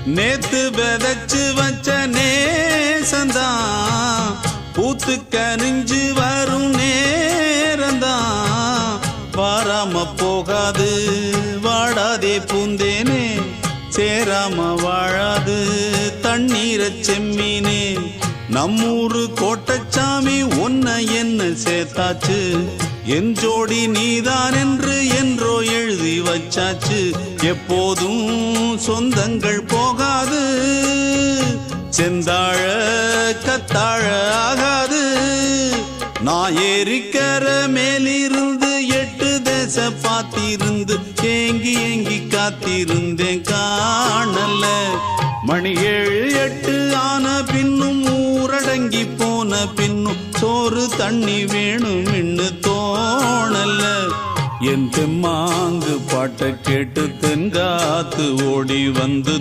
நேத்து விதைச்சு வச்ச நேசந்தான் பூத்து கனிஞ்சு வரும் நேரந்தான் வாராம போகாது வாடாதே பூந்தேனே சேராம வாழாது தண்ணீர செம்மீனே நம்மூரு கோட்டச்சாமி ஒன்ன என்ன சேர்த்தாச்சு என் ஜோடி நீதான் என்று என்றோ எழுதி வச்சாச்சு எப்போதும் சொந்தங்கள் போகாது செந்தாழ கத்தாழ ஆகாது நான் ஏறிக்கர மேலிருந்து 8 தேச பார்த்திருந்து ஏங்கி ஏங்கி காத்திருந்தேன் காணல மணி 7 8 ஆன பின்னும் ஊரடங்கி போன பின்னும் சோறு தண்ணி வேணும் இன்னு தோணல என் தெம்மாங்கு பாட்டை கேட்டு தென்காத்து ஓடி வந்து